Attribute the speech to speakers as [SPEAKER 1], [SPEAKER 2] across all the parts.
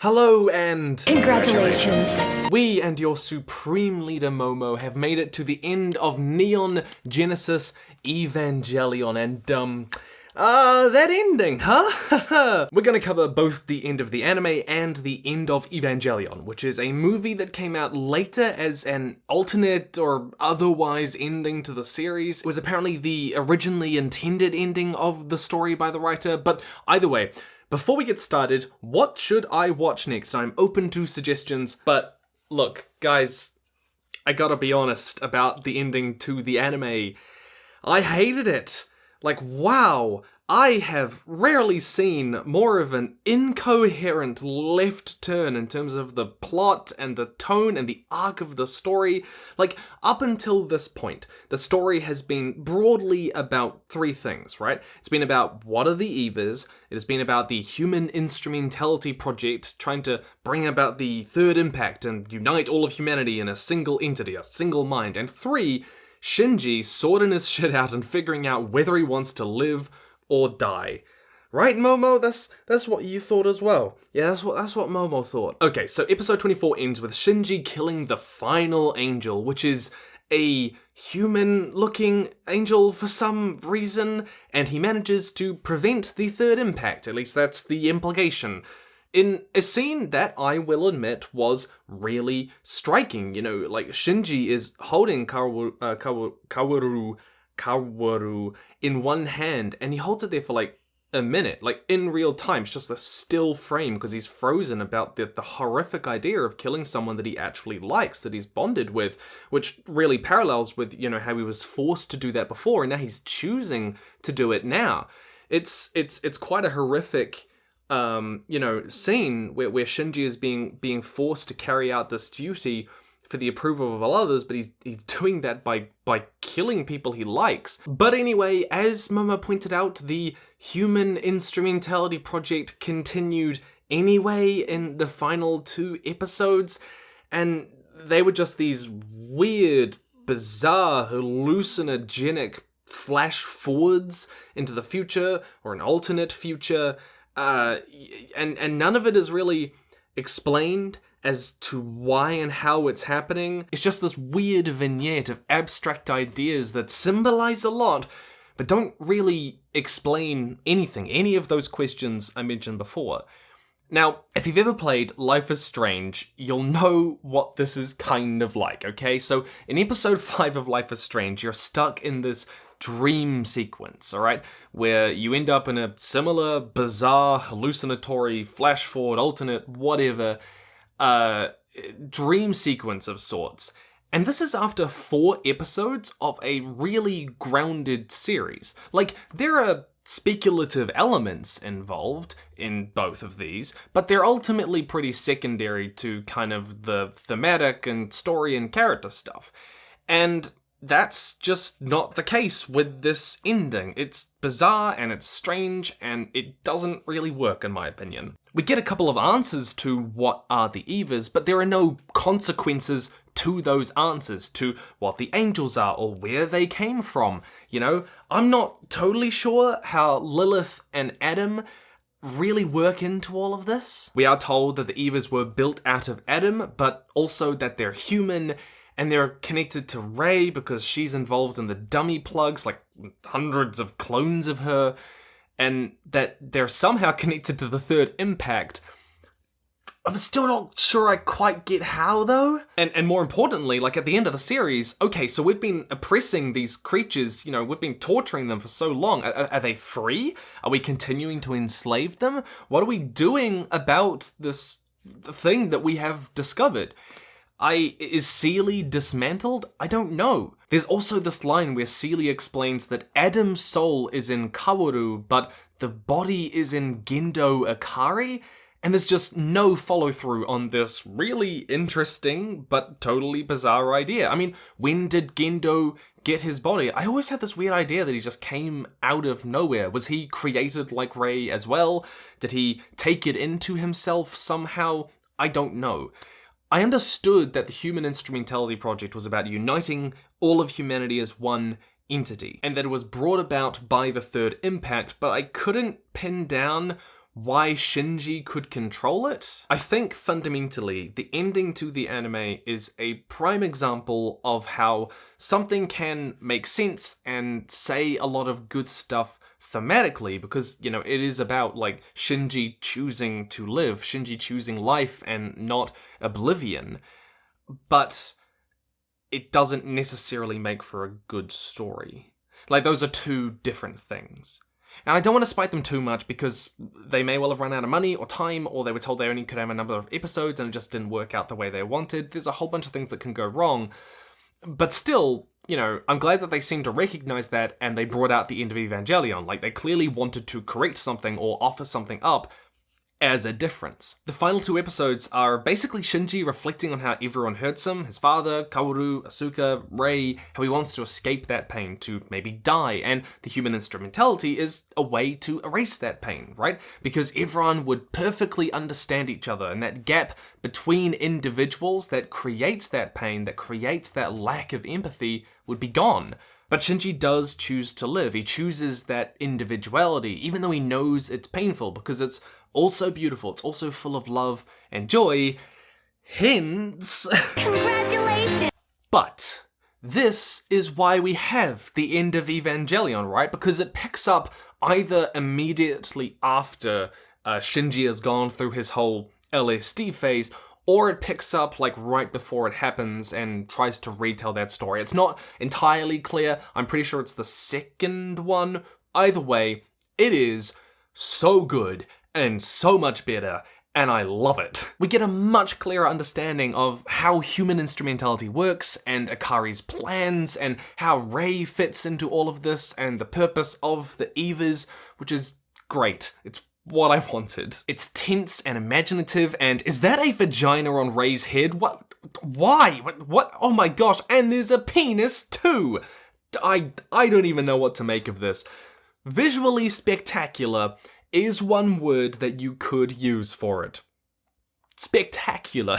[SPEAKER 1] Hello and...
[SPEAKER 2] Congratulations.
[SPEAKER 1] We and your supreme leader Momo have made it to the end of Neon Genesis Evangelion and that ending, huh? We're gonna cover both the end of the anime and the end of Evangelion, which is a movie that came out later as an alternate or otherwise ending to the series. It was apparently the originally intended ending of the story by the writer, but either way, before we get started, what should I watch next? I'm open to suggestions, but look, guys, I gotta be honest about the ending to the anime. I hated it. Like, wow, I have rarely seen more of an incoherent left turn in terms of the plot and the tone and the arc of the story. Like, up until this point, the story has been broadly about three things, right? It's been about what are the Evas, it has been about the Human Instrumentality Project trying to bring about the third impact and unite all of humanity in a single entity, a single mind, and three, Shinji sorting his shit out and figuring out whether he wants to live or die. Right, Momo? That's what you thought as well. Yeah, that's what Momo thought. Okay, so episode 24 ends with Shinji killing the final angel, which is a human-looking angel for some reason, and he manages to prevent the third impact. At least that's the implication. In a scene that I will admit was really striking, you know, like Shinji is holding Kaworu in one hand, and he holds it there for like a minute, like in real time. It's just a still frame because he's frozen about the horrific idea of killing someone that he actually likes, that he's bonded with, which really parallels with, you know, how he was forced to do that before, and now he's choosing to do it now. It's quite a horrific scene where Shinji is being forced to carry out this duty for the approval of all others, but he's doing that by killing people he likes. But anyway, as Momo pointed out, the Human Instrumentality Project continued anyway in the final 2 episodes, and they were just these weird, bizarre, hallucinogenic flash forwards into the future, or an alternate future, and none of it is really explained as to why and how it's happening. It's just this weird vignette of abstract ideas that symbolize a lot, but don't really explain anything, any of those questions I mentioned before. Now, if you've ever played Life is Strange, you'll know what this is kind of like, okay? So in episode 5 of Life is Strange, you're stuck in this dream sequence, alright? Where you end up in a similar, bizarre, hallucinatory, flash forward, alternate, whatever, dream sequence of sorts. And this is after 4 episodes of a really grounded series. Like, there are speculative elements involved in both of these, but they're ultimately pretty secondary to kind of the thematic and story and character stuff. And that's just not the case with this ending. It's bizarre and it's strange and it doesn't really work in my opinion. We get a couple of answers to what are the Evas, but there are no consequences to those answers, to what the angels are or where they came from. You know, I'm not totally sure how Lilith and Adam really work into all of this. We are told that the Evas were built out of Adam, but also that they're human, and they're connected to Rei because she's involved in the dummy plugs, like hundreds of clones of her, and that they're somehow connected to the third impact. I'm still not sure I quite get how, though. And more importantly, like at the end of the series, okay, so we've been oppressing these creatures, you know, we've been torturing them for so long. Are they free? Are we continuing to enslave them? What are we doing about this thing that we have discovered? Is Seely dismantled? I don't know. There's also this line where Seely explains that Adam's soul is in Kaworu, but the body is in Gendo Akari, and there's just no follow-through on this really interesting but totally bizarre idea. I mean, when did Gendo get his body? I always had this weird idea that he just came out of nowhere. Was he created like Rei as well? Did he take it into himself somehow? I don't know. I understood that the Human Instrumentality Project was about uniting all of humanity as one entity, and that it was brought about by the third impact, but I couldn't pin down why Shinji could control it? I think fundamentally, the ending to the anime is a prime example of how something can make sense and say a lot of good stuff thematically, because, you know, it is about, like, Shinji choosing to live, Shinji choosing life and not oblivion, but it doesn't necessarily make for a good story. Like, those are two different things. And I don't want to spite them too much because they may well have run out of money or time, or they were told they only could have a number of episodes and it just didn't work out the way they wanted. There's a whole bunch of things that can go wrong. But still, you know, I'm glad that they seem to recognize that and they brought out the end of Evangelion. Like, they clearly wanted to correct something or offer something up as a difference. The final 2 episodes are basically Shinji reflecting on how everyone hurts him, his father, Kaoru, Asuka, Rei, how he wants to escape that pain, to maybe die, and the human instrumentality is a way to erase that pain, right? Because everyone would perfectly understand each other, and that gap between individuals that creates that pain, that creates that lack of empathy, would be gone. But Shinji does choose to live. He chooses that individuality, even though he knows it's painful, because it's also beautiful, it's also full of love and joy, hence... Congratulations! But this is why we have the end of Evangelion, right? Because it picks up either immediately after Shinji has gone through his whole LSD phase, or it picks up like right before it happens and tries to retell that story. It's not entirely clear. I'm pretty sure it's the second one. Either way, it is so good and so much better, and I love it. We get a much clearer understanding of how human instrumentality works, and Akari's plans, and how Rei fits into all of this, and the purpose of the Evas, which is great. It's what I wanted. It's tense and imaginative, and is that a vagina on Rei's head? What? Why? What? Oh my gosh, and there's a penis too! I don't even know what to make of this. Visually spectacular is one word that you could use for it. Spectacular.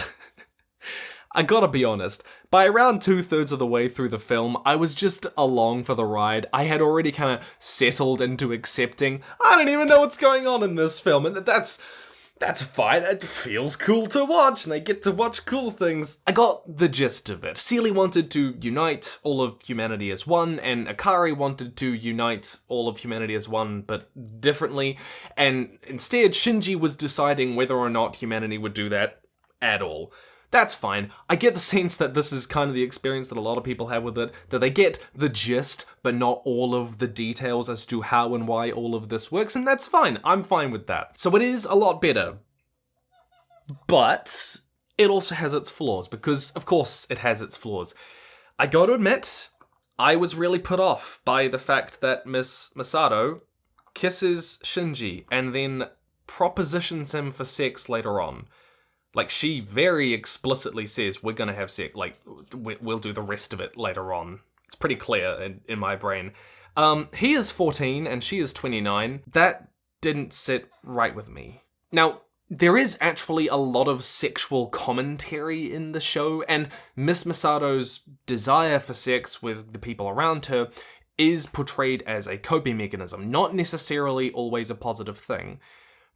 [SPEAKER 1] I gotta be honest, by around 2/3 of the way through the film, I was just along for the ride. I had already kind of settled into accepting, I don't even know what's going on in this film, and that's fine. It feels cool to watch, and I get to watch cool things. I got the gist of it. Seely wanted to unite all of humanity as one, and Akari wanted to unite all of humanity as one, but differently. And instead, Shinji was deciding whether or not humanity would do that at all. That's fine. I get the sense that this is kind of the experience that a lot of people have with it, that they get the gist, but not all of the details as to how and why all of this works, and that's fine. I'm fine with that. So it is a lot better. But it also has its flaws, because of course it has its flaws. I gotta admit, I was really put off by the fact that Miss Masato kisses Shinji and then propositions him for sex later on. Like, she very explicitly says, we're gonna have sex, like, we'll do the rest of it later on. It's pretty clear in my brain. He is 14 and she is 29. That didn't sit right with me. Now, there is actually a lot of sexual commentary in the show, and Miss Masato's desire for sex with the people around her is portrayed as a coping mechanism, not necessarily always a positive thing.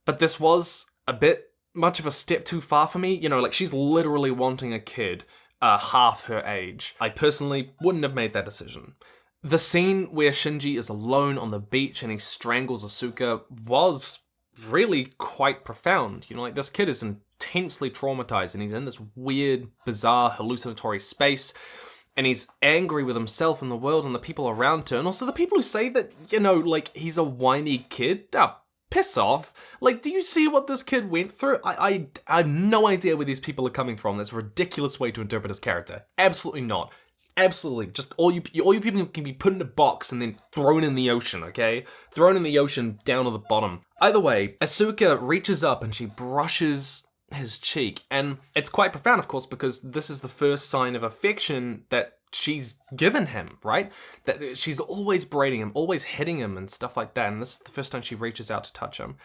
[SPEAKER 1] But this was a bit much of a step too far for me. You know, like, she's literally wanting a kid half her age. I personally wouldn't have made that decision. The scene where Shinji is alone on the beach and he strangles Asuka was really quite profound. You know, like, this kid is intensely traumatized and he's in this weird, bizarre, hallucinatory space, and he's angry with himself and the world and the people around her, and also the people who say that, you know, like, he's a whiny kid. Piss off. Like, do you see what this kid went through? I have no idea where these people are coming from. That's a ridiculous way to interpret his character. Absolutely not. Absolutely. Just all you people can be put in a box and then thrown in the ocean, okay? Thrown in the ocean down to the bottom. Either way, Asuka reaches up and she brushes his cheek. And it's quite profound, of course, because this is the first sign of affection that she's given him, right? That she's always berating him, always hitting him and stuff like that. And this is the first time she reaches out to touch him.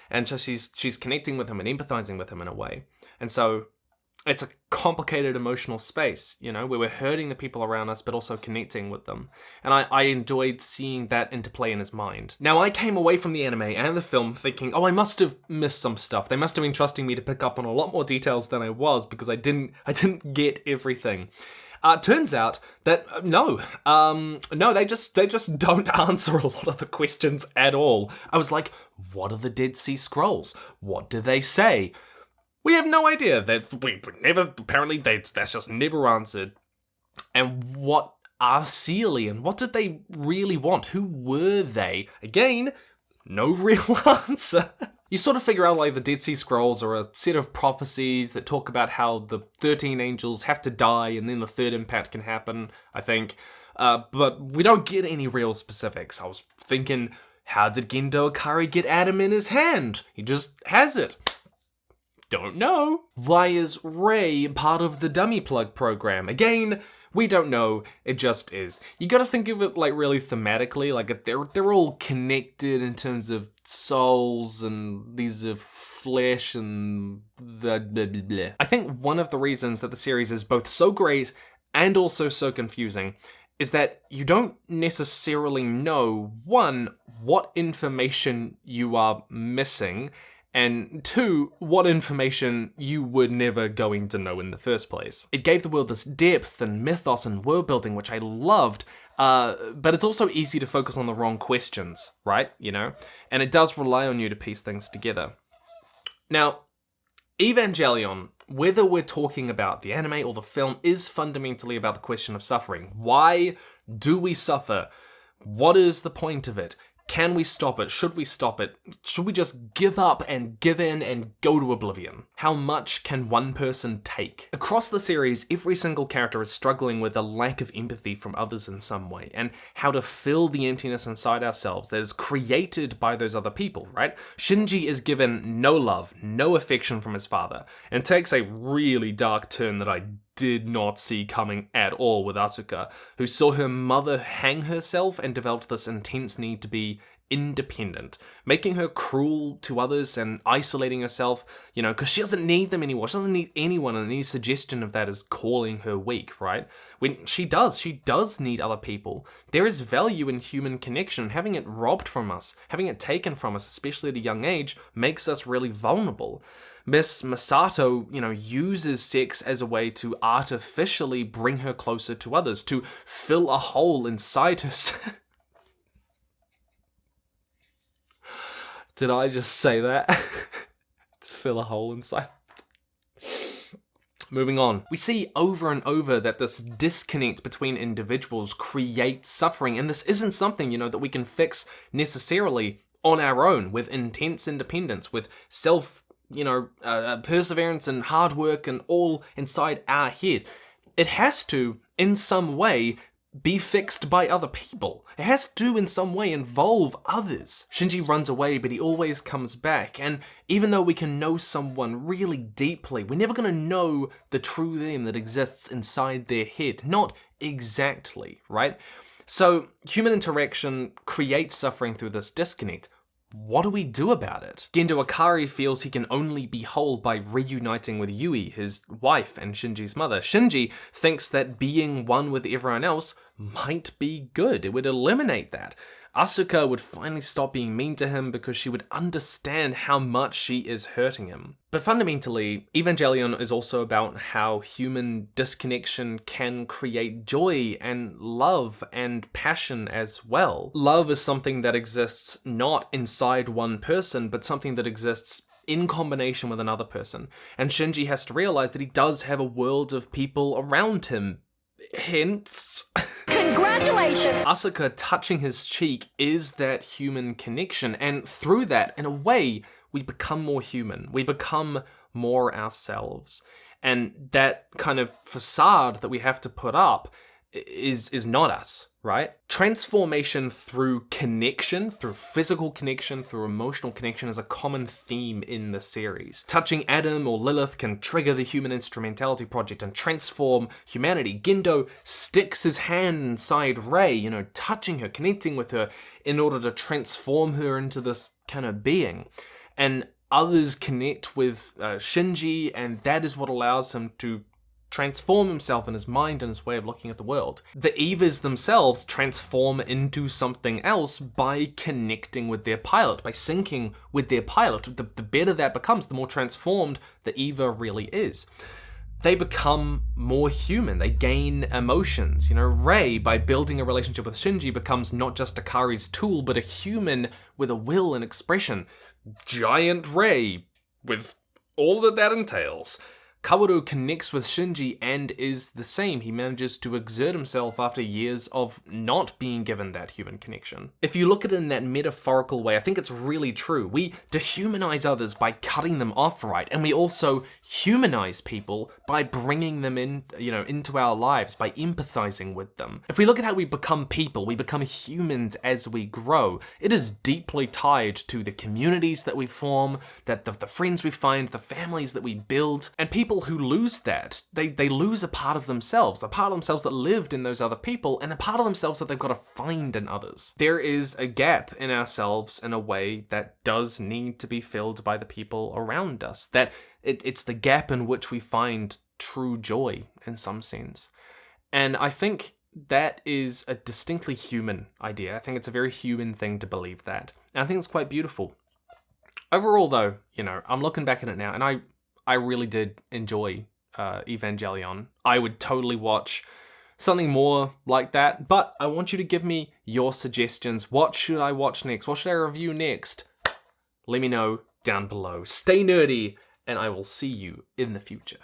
[SPEAKER 1] And so she's connecting with him and empathizing with him in a way. And so It's a complicated emotional space, you know, where we're hurting the people around us, but also connecting with them. And I enjoyed seeing that interplay in his mind. Now, I came away from the anime and the film thinking, oh, I must have missed some stuff. They must have been trusting me to pick up on a lot more details than I was, because I didn't get everything. Turns out that no, they just don't answer a lot of the questions at all. I was like, what are the Dead Sea Scrolls? What do they say? We have no idea. That's just never answered. And what are Celian? What did they really want? Who were they? Again, no real answer. You sort of figure out like the Dead Sea Scrolls are a set of prophecies that talk about how the 13 angels have to die and then the third impact can happen, I think. But we don't get any real specifics. I was thinking, how did Gendo Ikari get Adam in his hand? He just has it. Don't know. Why is Rey part of the dummy plug program? Again, we don't know. It just is. You gotta think of it like really thematically, like they're all connected in terms of souls and these are flesh and the blah, blah, blah. I think one of the reasons that the series is both so great and also so confusing is that you don't necessarily know, one, what information you are missing, and two, what information you were never going to know in the first place. It gave the world this depth and mythos and world building, which I loved, but it's also easy to focus on the wrong questions, right? You know? And it does rely on you to piece things together. Now, Evangelion, whether we're talking about the anime or the film, is fundamentally about the question of suffering. Why do we suffer? What is the point of it? Can we stop it? Should we stop it? Should we just give up and give in and go to oblivion? How much can one person take? Across the series, every single character is struggling with a lack of empathy from others in some way, and how to fill the emptiness inside ourselves that is created by those other people, right? Shinji is given no love, no affection from his father, and takes a really dark turn that I did not see coming at all with Asuka, who saw her mother hang herself and developed this intense need to be independent, making her cruel to others and isolating herself, you know, because she doesn't need them anymore. She doesn't need anyone, and any suggestion of that is calling her weak, right? When she does need other people. There is value in human connection. Having it robbed from us, having it taken from us, especially at a young age, makes us really vulnerable. Miss Masato, you know, uses sex as a way to artificially bring her closer to others, to fill a hole inside herself. Did I just say that? To fill a hole inside. Moving on. We see over and over that this disconnect between individuals creates suffering, and this isn't something, you know, that we can fix necessarily on our own with intense independence, with perseverance and hard work and all inside our head. It has to, in some way, be fixed by other people. It has to, in some way, involve others. Shinji runs away, but he always comes back. And even though we can know someone really deeply, we're never going to know the true them that exists inside their head. Not exactly, right? So human interaction creates suffering through this disconnect. What do we do about it? Gendo Ikari feels he can only be whole by reuniting with Yui, his wife and Shinji's mother. Shinji thinks that being one with everyone else might be good. It would eliminate that. Asuka would finally stop being mean to him because she would understand how much she is hurting him. But fundamentally, Evangelion is also about how human disconnection can create joy and love and passion as well. Love is something that exists not inside one person, but something that exists in combination with another person. And Shinji has to realize that he does have a world of people around him. Hence... Congratulations! Asuka touching his cheek is that human connection, and through that, in a way, we become more human. We become more ourselves. And that kind of facade that we have to put up is not us, right? Transformation through connection, through physical connection, through emotional connection is a common theme in the series. Touching Adam or Lilith can trigger the Human Instrumentality Project and transform humanity. Gendo sticks his hand inside Rey, you know, touching her, connecting with her in order to transform her into this kind of being. And others connect with Shinji, and that is what allows him to transform himself in his mind and his way of looking at the world. The Evas themselves transform into something else by connecting with their pilot, by syncing with their pilot. The better that becomes, the more transformed the Eva really is. They become more human. They gain emotions. Rei, by building a relationship with Shinji, becomes not just Akari's tool, but a human with a will and expression. Giant Rei, with all that entails. Kaworu connects with Shinji and is the same. He manages to exert himself after years of not being given that human connection. If you look at it in that metaphorical way, I think it's really true. We dehumanize others by cutting them off, right? And we also humanize people by bringing them in, into our lives, by empathizing with them. If we look at how we become people, we become humans as we grow. It is deeply tied to the communities that we form, that the friends we find, the families that we build, and people who lose that, they lose a part of themselves that lived in those other people, and a part of themselves that they've got to find in others. There is a gap in ourselves in a way that does need to be filled by the people around us. That it's the gap in which we find true joy in some sense. And I think that is a distinctly human idea. I think it's a very human thing to believe that. And I think it's quite beautiful. Overall though, I'm looking back at it now, and I really did enjoy Evangelion. I would totally watch something more like that, but I want you to give me your suggestions. What should I watch next? What should I review next? Let me know down below. Stay nerdy, and I will see you in the future.